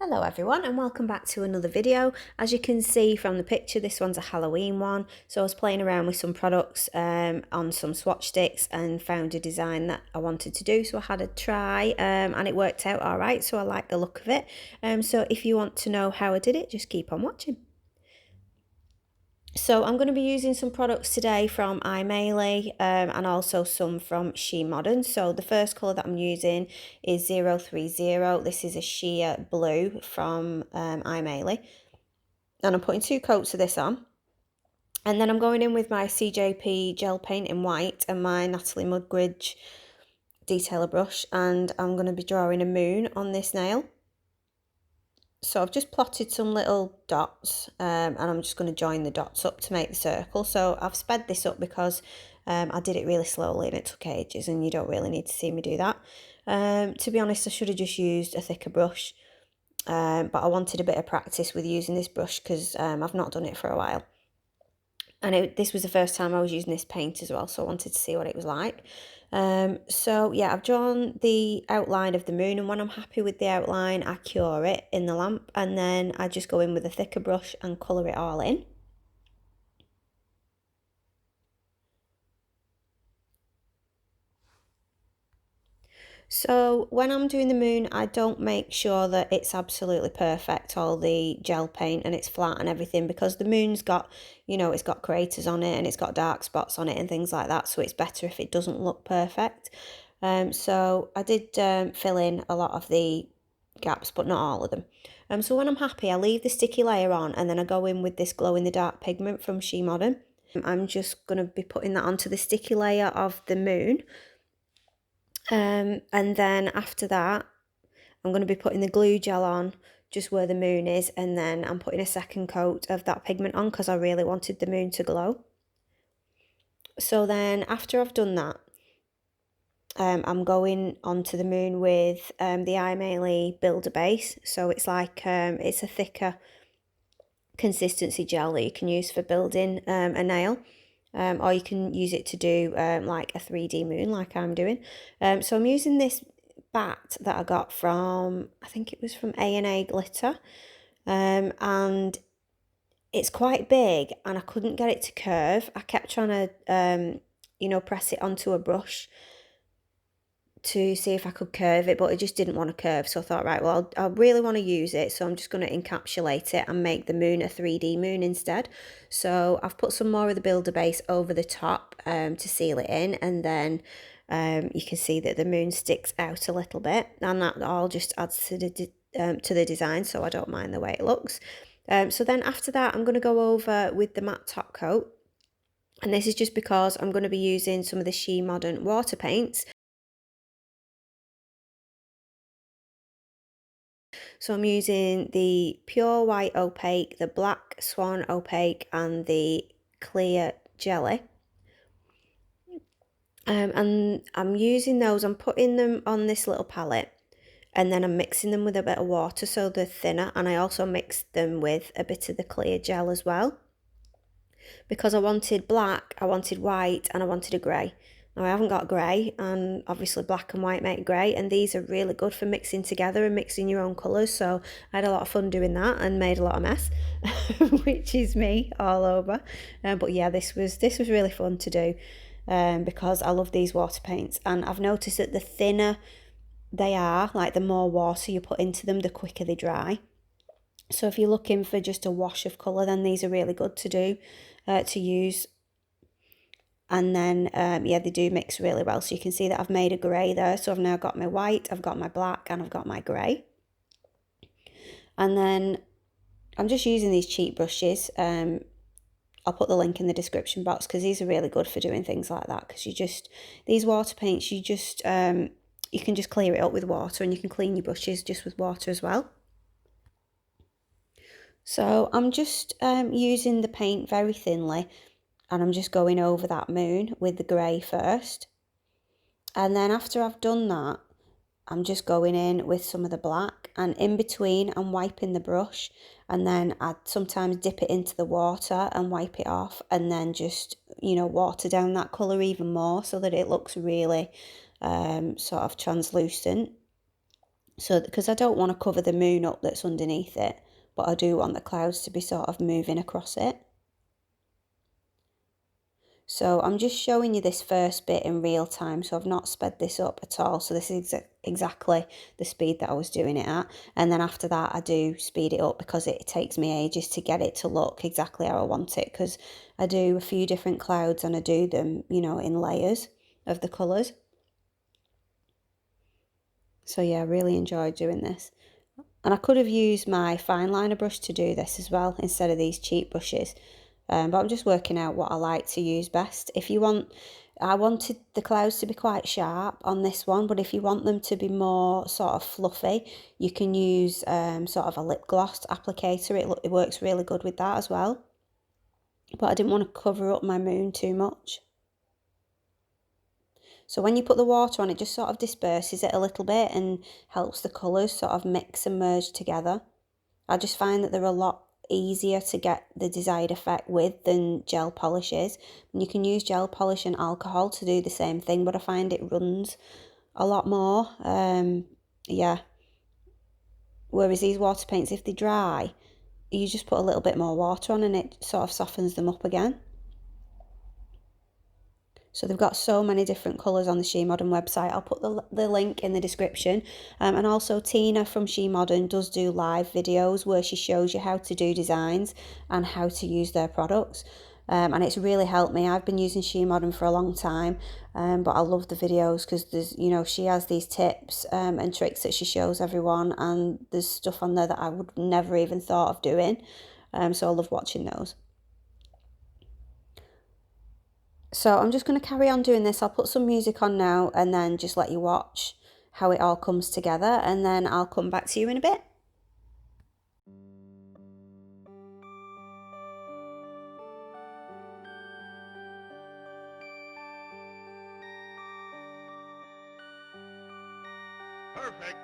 Hello everyone and welcome back to another video. As you can see from the picture, this one's a Halloween one. So I was playing around with some products on some swatch sticks and found a design that I wanted to do. So I had a try and it worked out all right. So I like the look of it. So if you want to know how I did it, just keep on watching. So I'm going to be using some products today from Aimeili and also some from Shemodern. So the first colour that I'm using is 030. This is a sheer blue from Aimeili. And I'm putting 2 coats of this on. And then I'm going in with my CJP gel paint in white and my Natalie Mugridge detailer brush. And I'm going to be drawing a moon on this nail. So I've just plotted some little dots and I'm just going to join the dots up to make the circle. So I've sped this up because I did it really slowly and it took ages and you don't really need to see me do that. To be honest, I should have just used a thicker brush, but I wanted a bit of practice with using this brush because I've not done it for a while. And this was the first time I was using this paint as well, so I wanted to see what it was like. So yeah, I've drawn the outline of the moon, and when I'm happy with the outline, I cure it in the lamp, and then I just go in with a thicker brush and colour it all in. So when I'm doing the moon, I don't make sure that it's absolutely perfect, all the gel paint, and it's flat and everything, because the moon's got, it's got craters on it and it's got dark spots on it and things like that. So it's better if it doesn't look perfect. So I did fill in a lot of the gaps, but not all of them. So when I'm happy, I leave the sticky layer on and then I go in with this glow in the dark pigment from Shemodern. I'm just going to be putting that onto the sticky layer of the moon. And then after that, I'm going to be putting the glue gel on just where the moon is, and then I'm putting a second coat of that pigment on because I really wanted the moon to glow. So then after I've done that, I'm going onto the moon with the Aimeili Builder Base. So it's like, it's a thicker consistency gel that you can use for building a nail. Or you can use it to do like a 3D moon like I'm doing. So I'm using this bat that I got from, I think it was from A&A Glitter. And it's quite big and I couldn't get it to curve. I kept trying to, press it onto a brush to see if I could curve it, but it just didn't want to curve. So I thought, right, well, I really want to use it, so I'm just going to encapsulate it and make the moon a 3D moon instead. So I've put some more of the builder base over the top to seal it in, and then you can see that the moon sticks out a little bit, and that all just adds to the design, so I don't mind the way it looks. So then after that, I'm going to go over with the matte top coat, and this is just because I'm going to be using some of the Shemodern water paints. So I'm using the pure white opaque, the black swan opaque, and the clear jelly. And I'm using those, I'm putting them on this little palette, and then I'm mixing them with a bit of water so they're thinner, and I also mixed them with a bit of the clear gel as well. Because I wanted black, I wanted white, and I wanted a grey. Now I haven't got grey, and obviously black and white make grey, and these are really good for mixing together and mixing your own colours. So I had a lot of fun doing that and made a lot of mess, which is me all over. But yeah, this was really fun to do because I love these water paints, and I've noticed that the thinner they are, like the more water you put into them, the quicker they dry. So if you're looking for just a wash of colour, then these are really good to do, to use. And then, yeah, they do mix really well. So you can see that I've made a grey there. So I've now got my white, I've got my black, and I've got my grey. And then I'm just using these cheap brushes. I'll put the link in the description box because these are really good for doing things like that. Because these water paints, you can just clear it up with water, and you can clean your brushes just with water as well. So I'm just using the paint very thinly, and I'm just going over that moon with the grey first. And then after I've done that, I'm just going in with some of the black, and in between I'm wiping the brush, and then I sometimes dip it into the water and wipe it off, and then just, water down that colour even more so that it looks really sort of translucent. So, because I don't want to cover the moon up that's underneath it, but I do want the clouds to be sort of moving across it. So I'm just showing you this first bit in real time, so I've not sped this up at all. So this is exactly the speed that I was doing it at. And then after that, I do speed it up because it takes me ages to get it to look exactly how I want it, because I do a few different clouds and I do them, you know, in layers of the colours. So yeah, I really enjoyed doing this. And I could have used my fine liner brush to do this as well instead of these cheap brushes. But I'm just working out what I like to use best. If you want, I wanted the clouds to be quite sharp on this one, but if you want them to be more sort of fluffy, you can use sort of a lip gloss applicator. It works really good with that as well. But I didn't want to cover up my moon too much. So when you put the water on, it just sort of disperses it a little bit and helps the colours sort of mix and merge together. I just find that they're a lot easier to get the desired effect with than gel polishes. And you can use gel polish and alcohol to do the same thing, but I find it runs a lot more. Yeah. Whereas these water paints, if they dry, you just put a little bit more water on and it sort of softens them up again. So they've got so many different colours on the Shemodern website. I'll put the link in the description. And also Tina from Shemodern does do live videos where she shows you how to do designs and how to use their products. And it's really helped me. I've been using Shemodern for a long time, but I love the videos because there's, you know, she has these tips and tricks that she shows everyone, and there's stuff on there that I would never even thought of doing. So I love watching those. So I'm just going to carry on doing this. I'll put some music on now and then just let you watch how it all comes together, and then I'll come back to you in a bit. Perfect.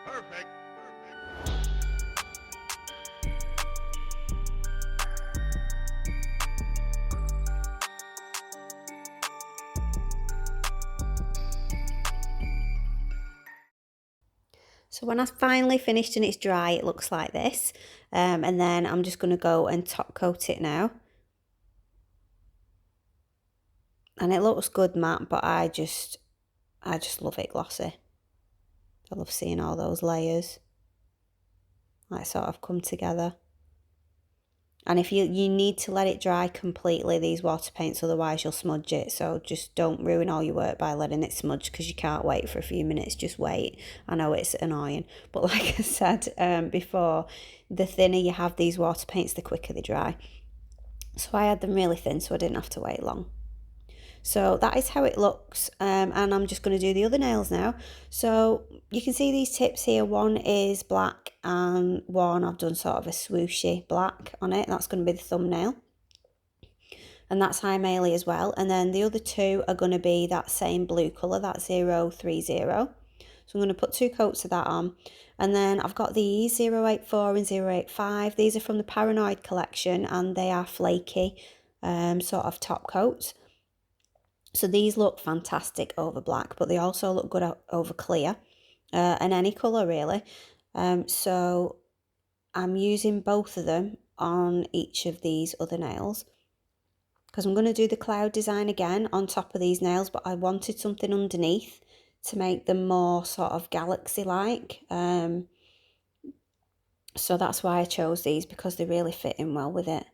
Perfect. So when I've finally finished and it's dry, it looks like this. And then I'm just going to go and top coat it now. And it looks good matte, but I just love it glossy. I love seeing all those layers like sort of come together. And if you need to let it dry completely, these water paints, otherwise you'll smudge it. So just don't ruin all your work by letting it smudge because you can't wait for a few minutes. Just wait. I know it's annoying. But like I said before, the thinner you have these water paints, the quicker they dry. So I had them really thin so I didn't have to wait long. So that is how it looks, and I'm just going to do the other nails now. So you can see these tips here. One is black and one I've done sort of a swooshy black on it. That's going to be the thumbnail. And that's Aimeili as well. And then the other two are going to be that same blue colour, that 030. So I'm going to put 2 coats of that on. And then I've got these 084 and 085. These are from the Paranoid collection and they are flaky sort of top coats. So these look fantastic over black, but they also look good over clear and any colour really. So I'm using both of them on each of these other nails because I'm going to do the cloud design again on top of these nails, but I wanted something underneath to make them more sort of galaxy-like. So that's why I chose these, because they really fit in well with it.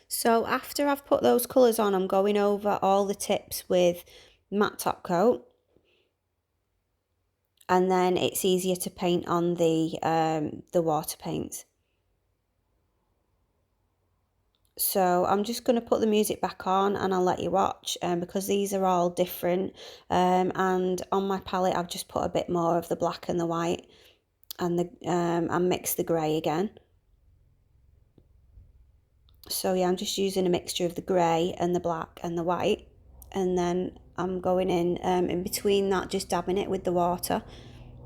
So after I've put those colours on, I'm going over all the tips with matte top coat. And then it's easier to paint on the water paints. So I'm just going to put the music back on and I'll let you watch because these are all different. And on my palette I've just put a bit more of the black and the white and mix the grey again. So yeah, I'm just using a mixture of the grey and the black and the white, and then I'm going in between that, just dabbing it with the water,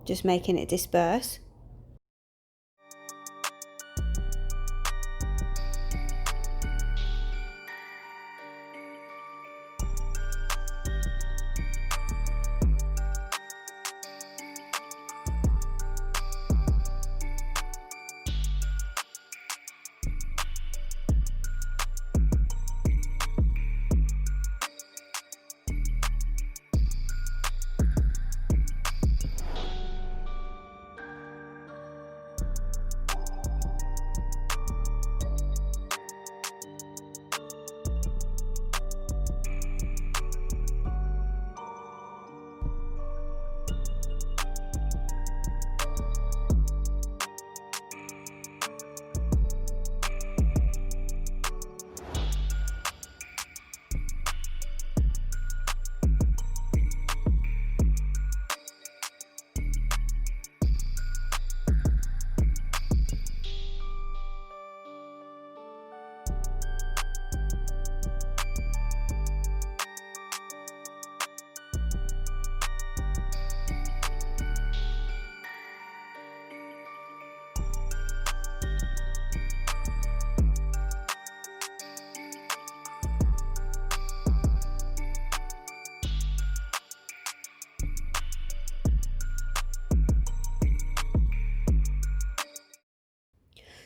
just making it disperse.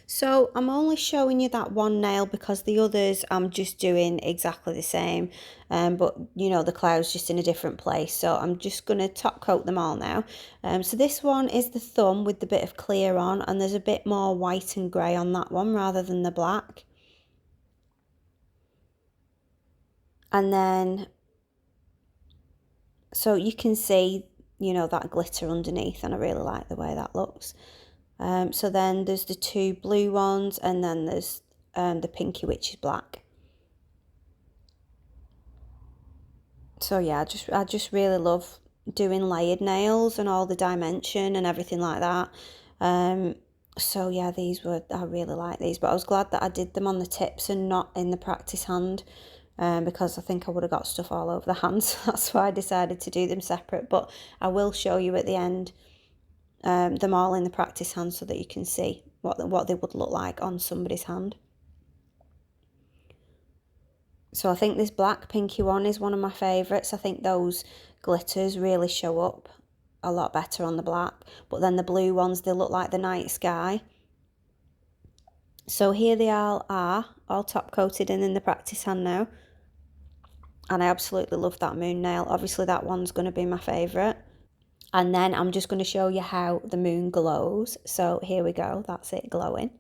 So I'm only showing you that one nail because the others I'm just doing exactly the same, but you know, the cloud's just in a different place. So I'm just going to top coat them all now. So this one is the thumb with the bit of clear on, and there's a bit more white and grey on that one rather than the black. And then, so you can see, you know, that glitter underneath, and I really like the way that looks. So then there's the 2 blue ones, and then there's the pinky, which is black. So yeah, I just really love doing layered nails and all the dimension and everything like that. So yeah, I really like these, but I was glad that I did them on the tips and not in the practice hand, because I think I would have got stuff all over the hands. That's why I decided to do them separate, but I will show you at the end them all in the practice hand so that you can see what they would look like on somebody's hand. So I think this black pinky one is one of my favourites. I think those glitters really show up a lot better on the black. But then the blue ones, they look like the night sky. So here they all are, all top coated and in the practice hand now. And I absolutely love that moon nail. Obviously that one's going to be my favourite. And then I'm just going to show you how the moon glows. So here we go, that's it glowing.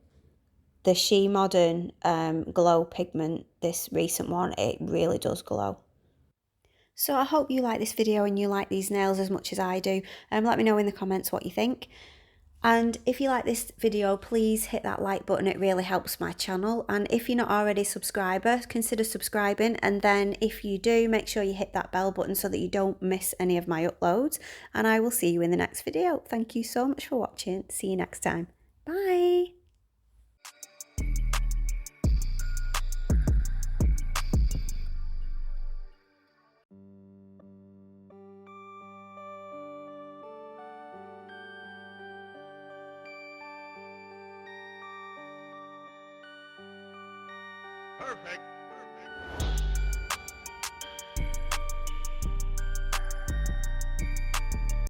The Shemodern glow pigment, this recent one, it really does glow. So I hope you like this video and you like these nails as much as I do. Let me know in the comments what you think. And if you like this video, please hit that like button, it really helps my channel. And if you're not already a subscriber, consider subscribing. And then if you do, make sure you hit that bell button so that you don't miss any of my uploads. And I will see you in the next video. Thank you so much for watching. See you next time. Bye. Perfect.